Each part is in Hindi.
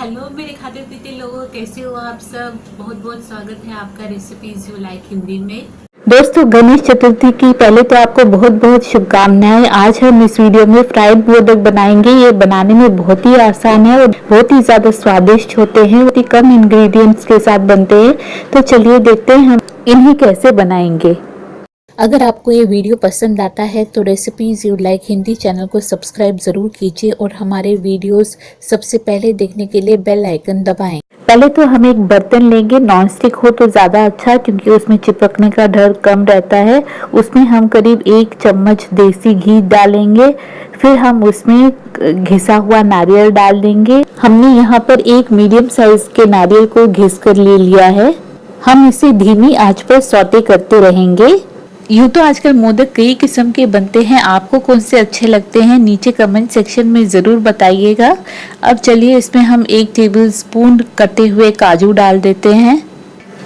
हेलो मेरे खाते पीते लोगों, कैसे हो आप सब। बहुत बहुत स्वागत है आपका रेसिपीज यू लाइक हिंदी में। दोस्तों, गणेश चतुर्थी की पहले तो आपको बहुत बहुत शुभकामनाएं। आज हम इस वीडियो में फ्राइड मोदक बनाएंगे। ये बनाने में बहुत ही आसान है और बहुत ही ज्यादा स्वादिष्ट होते हैं। बहुत ही कम इंग्रेडिएंट्स के साथ बनते हैं। तो चलिए देखते हैं हम इन्हें कैसे बनाएंगे। अगर आपको ये वीडियो पसंद आता है तो recipes you like Hindi channel को सब्सक्राइब जरूर कीजिए और हमारे वीडियोस सबसे पहले देखने के लिए बेल आइकन दबाएं। पहले तो हम एक बर्तन लेंगे, नॉन स्टिक हो तो ज़्यादा अच्छा क्योंकि उसमें चिपकने का डर कम रहता है। उसमें हम करीब 1 चम्मच देसी घी डालेंगे। फिर हम उसमें घिसा हुआ नारियल डाल देंगे। हमने यहाँ पर एक मीडियम साइज के नारियल को घिस कर ले लिया है। हम इसे धीमी आंच पर सौते करते रहेंगे। यूँ तो आजकल मोदक कई किस्म के बनते हैं, आपको कौन से अच्छे लगते हैं नीचे कमेंट सेक्शन में ज़रूर बताइएगा। अब चलिए इसमें हम 1 टेबलस्पून कटे हुए काजू डाल देते हैं।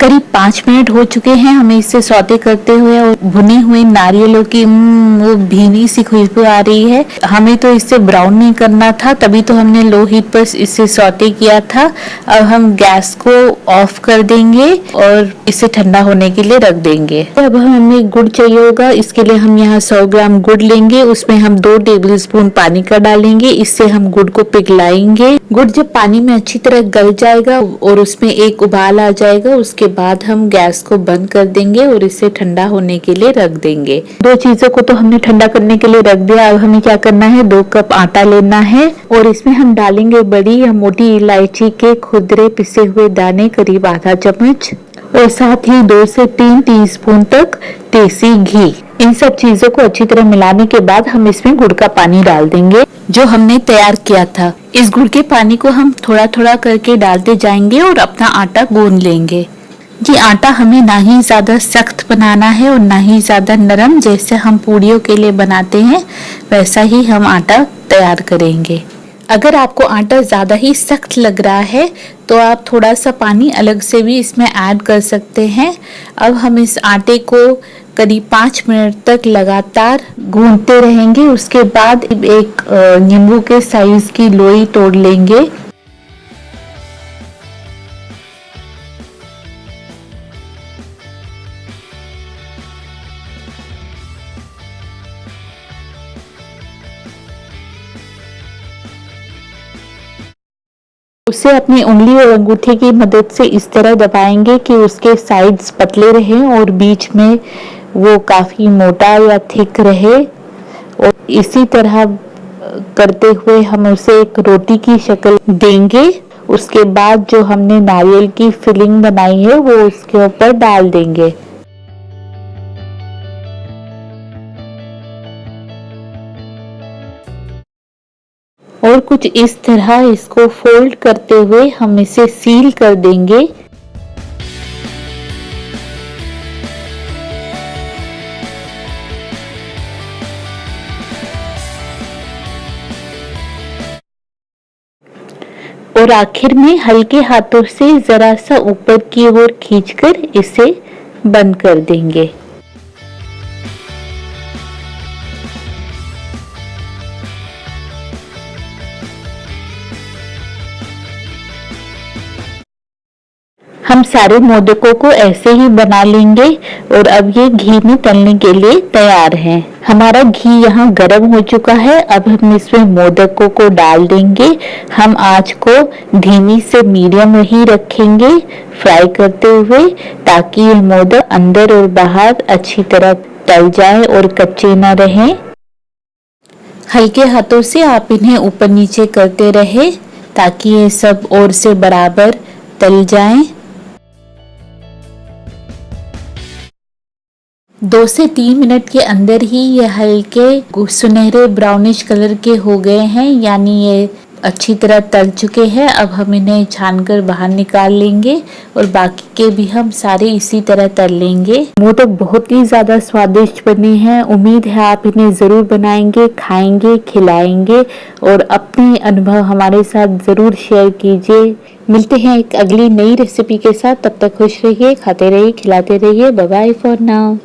करीब 5 मिनट हो चुके हैं हमें इसे सौते करते हुए और भुने हुए नारियलों की वो भीनी सी खुशबू आ रही है। हमें तो इसे ब्राउन नहीं करना था, तभी तो हमने लो हीट पर इसे सौते किया था। अब हम गैस को ऑफ कर देंगे और इसे ठंडा होने के लिए रख देंगे। अब हमें गुड़ चाहिए होगा, इसके लिए हम यहाँ 100 ग्राम गुड़ लेंगे। उसमें हम 2 टेबलस्पून पानी का डालेंगे। इससे हम गुड़ को पिघलाएंगे। गुड़ जब पानी में अच्छी तरह गल जाएगा और उसमें एक उबाल आ जाएगा, उसके बाद हम गैस को बंद कर देंगे और इसे ठंडा होने के लिए रख देंगे। 2 चीजों को तो हमने ठंडा करने के लिए रख दिया। अब हमें क्या करना है, 2 कप आटा लेना है और इसमें हम डालेंगे बड़ी या मोटी इलायची के खुदरे पिसे हुए दाने करीब आधा चम्मच और साथ ही 2 से 3 टीस्पून तक देसी घी। इन सब चीजों को अच्छी तरह मिलाने के बाद हम इसमें गुड़ का पानी डाल देंगे जो हमने तैयार किया था। इस गुड़ के पानी को हम थोड़ा थोड़ा करके डालते जाएंगे और अपना आटा गूंद लेंगे। ये आटा हमें ना ही ज्यादा सख्त बनाना है और ना ही ज्यादा नरम। जैसे हम पूड़ियों के लिए बनाते हैं वैसा ही हम आटा तैयार करेंगे। अगर आपको आटा ज़्यादा ही सख्त लग रहा है तो आप थोड़ा सा पानी अलग से भी इसमें ऐड कर सकते हैं। अब हम इस आटे को करीब 5 मिनट तक लगातार गूंथते रहेंगे। उसके बाद एक नींबू के साइज की लोई तोड़ लेंगे। उसे अपनी उंगली और अंगूठे की मदद से इस तरह दबाएंगे कि उसके साइड्स पतले रहें और बीच में वो काफी मोटा या थिक रहे। और इसी तरह करते हुए हम उसे एक रोटी की शक्ल देंगे। उसके बाद जो हमने नारियल की फिलिंग बनाई है वो उसके ऊपर डाल देंगे। और कुछ इस तरह इसको फोल्ड करते हुए हम इसे सील कर देंगे। और आखिर में हल्के हाथों से जरा सा ऊपर की ओर खींचकर इसे बंद कर देंगे। हम सारे मोदकों को ऐसे ही बना लेंगे और अब ये घी में तलने के लिए तैयार हैं। हमारा घी यहाँ गर्म हो चुका है। अब हम इसमें मोदकों को डाल देंगे। हम आंच को धीमी से मीडियम ही रखेंगे फ्राई करते हुए, ताकि ये मोदक अंदर और बाहर अच्छी तरह तल जाए और कच्चे न रहें। हल्के हाथों से आप इन्हें ऊपर नीचे करते रहे ताकि ये सब ओर से बराबर तल जाएं। 2 से 3 मिनट के अंदर ही ये हल्के सुनहरे ब्राउनिश कलर के हो गए हैं, यानी ये अच्छी तरह तल चुके हैं। अब हम इन्हें छानकर बाहर निकाल लेंगे और बाकी के भी हम सारे इसी तरह तल लेंगे। मोदक बहुत ही ज्यादा स्वादिष्ट बने हैं। उम्मीद है आप इन्हें जरूर बनाएंगे, खाएंगे, खिलाएंगे और अपने अनुभव हमारे साथ जरूर शेयर कीजिए। मिलते हैं एक अगली नई रेसिपी के साथ। तब तक खुश रहिए, खाते रहिए, खिलाते रहिए। Bye bye for now.